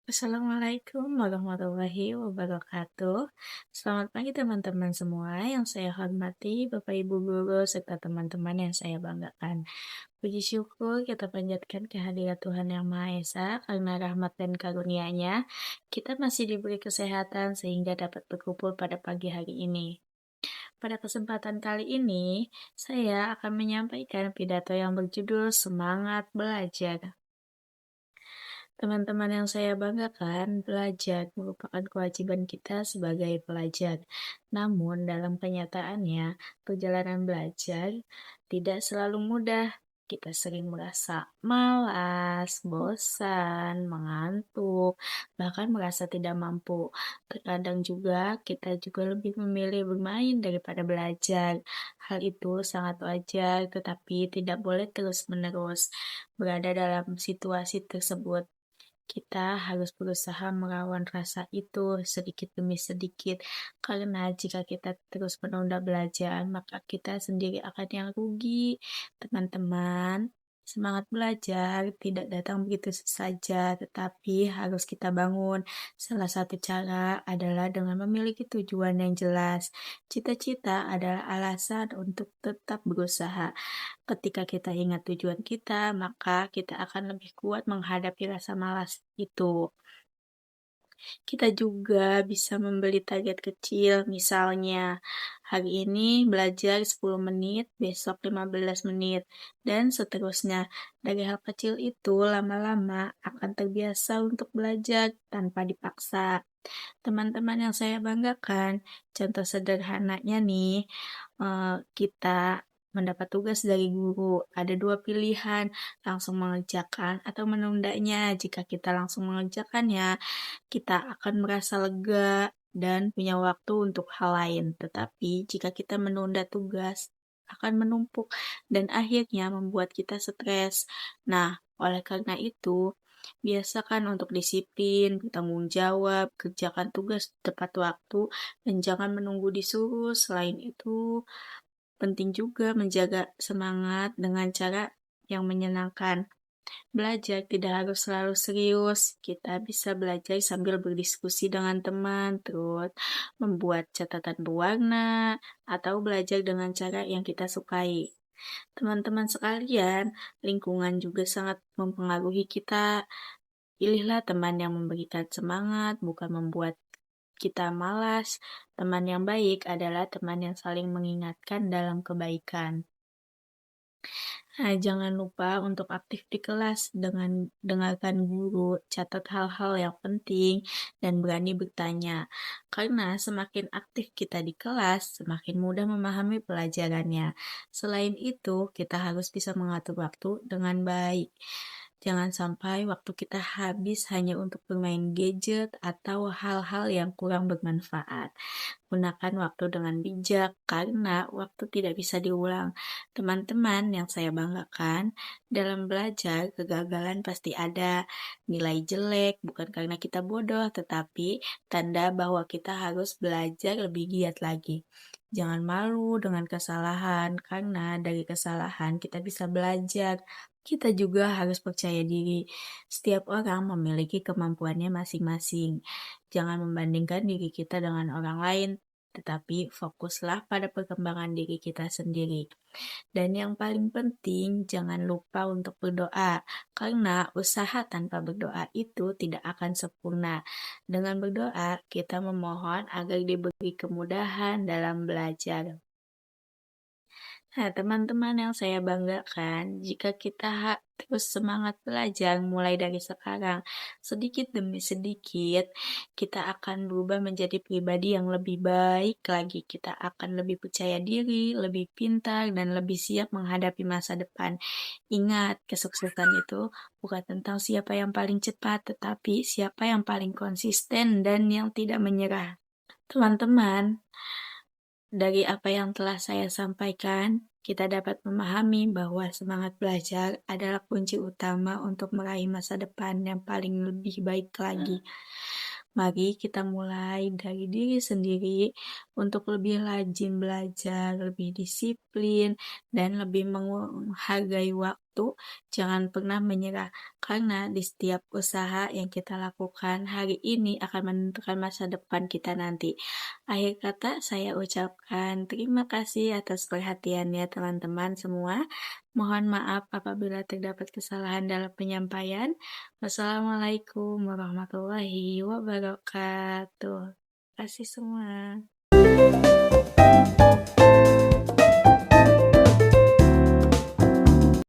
Assalamualaikum warahmatullahi wabarakatuh. Selamat pagi teman-teman semua yang saya hormati, Bapak Ibu guru serta teman-teman yang saya banggakan. Puji syukur kita panjatkan kehadirat Tuhan Yang Maha Esa karena rahmat dan karunia-Nya kita masih diberi kesehatan sehingga dapat berkumpul pada pagi hari ini. Pada kesempatan kali ini, saya akan menyampaikan pidato yang berjudul Semangat Belajar. Teman-teman yang saya banggakan, belajar merupakan kewajiban kita sebagai pelajar. Namun, dalam kenyataannya, perjalanan belajar tidak selalu mudah. Kita sering merasa malas, bosan, mengantuk, bahkan merasa tidak mampu. Terkadang juga kita juga lebih memilih bermain daripada belajar. Hal itu sangat wajar, tetapi tidak boleh terus-menerus berada dalam situasi tersebut. Kita harus berusaha melawan rasa itu sedikit demi sedikit, karena jika kita terus menunda belajar, maka kita sendiri akan yang rugi. Teman-teman, semangat belajar tidak datang begitu saja, tetapi harus kita bangun. Salah satu cara adalah dengan memiliki tujuan yang jelas. Cita-cita adalah alasan untuk tetap berusaha. Ketika kita ingat tujuan kita, maka kita akan lebih kuat menghadapi rasa malas itu. Kita juga bisa membeli target kecil, misalnya hari ini belajar 10 menit, besok 15 menit, dan seterusnya. Dari hal kecil itu, lama-lama akan terbiasa untuk belajar tanpa dipaksa. Teman-teman yang saya banggakan, contoh sederhananya nih, kita mendapat tugas dari guru. Ada dua pilihan, langsung mengerjakan atau menundanya. Jika kita langsung mengerjakannya, kita akan merasa lega dan punya waktu untuk hal lain. Tetapi jika kita menunda tugas, akan menumpuk dan akhirnya membuat kita stres. Nah, oleh karena itu, biasakan untuk disiplin, bertanggung jawab, kerjakan tugas tepat waktu, dan jangan menunggu disuruh. Selain itu, penting juga menjaga semangat dengan cara yang menyenangkan. Belajar tidak harus selalu serius. Kita bisa belajar sambil berdiskusi dengan teman, terus membuat catatan berwarna, atau belajar dengan cara yang kita sukai. Teman-teman sekalian, lingkungan juga sangat mempengaruhi kita. Pilihlah teman yang memberikan semangat, bukan membuat kita malas. Teman yang baik adalah teman yang saling mengingatkan dalam kebaikan. Nah, jangan lupa untuk aktif di kelas dengan dengarkan guru, catat hal-hal yang penting, dan berani bertanya. Karena semakin aktif kita di kelas, semakin mudah memahami pelajarannya. Selain itu, kita harus bisa mengatur waktu dengan baik. Jangan sampai waktu kita habis hanya untuk bermain gadget atau hal-hal yang kurang bermanfaat. Gunakan waktu dengan bijak karena waktu tidak bisa diulang. Teman-teman yang saya banggakan, dalam belajar kegagalan pasti ada. Nilai jelek bukan karena kita bodoh, tetapi tanda bahwa kita harus belajar lebih giat lagi. Jangan malu dengan kesalahan, karena dari kesalahan kita bisa belajar. Kita juga harus percaya diri. Setiap orang memiliki kemampuannya masing-masing. Jangan membandingkan diri kita dengan orang lain, tetapi fokuslah pada perkembangan diri kita sendiri. Dan yang paling penting, jangan lupa untuk berdoa, karena usaha tanpa berdoa itu tidak akan sempurna. Dengan berdoa, kita memohon agar diberi kemudahan dalam belajar. Nah, teman-teman yang saya banggakan, jika kita terus semangat belajar mulai dari sekarang, sedikit demi sedikit, kita akan berubah menjadi pribadi yang lebih baik lagi. Kita akan lebih percaya diri, lebih pintar, dan lebih siap menghadapi masa depan. Ingat, kesuksesan itu bukan tentang siapa yang paling cepat, tetapi siapa yang paling konsisten dan yang tidak menyerah. Teman-teman, dari apa yang telah saya sampaikan, kita dapat memahami bahwa semangat belajar adalah kunci utama untuk meraih masa depan yang paling lebih baik lagi. Mari kita mulai dari diri sendiri, untuk lebih rajin belajar, lebih disiplin, dan lebih menghargai waktu. Jangan pernah menyerah, karena di setiap usaha yang kita lakukan hari ini akan menentukan masa depan kita nanti. Akhir kata, saya ucapkan terima kasih atas perhatiannya teman-teman semua. Mohon maaf apabila terdapat kesalahan dalam penyampaian. Wassalamualaikum warahmatullahi wabarakatuh. Terima kasih semua.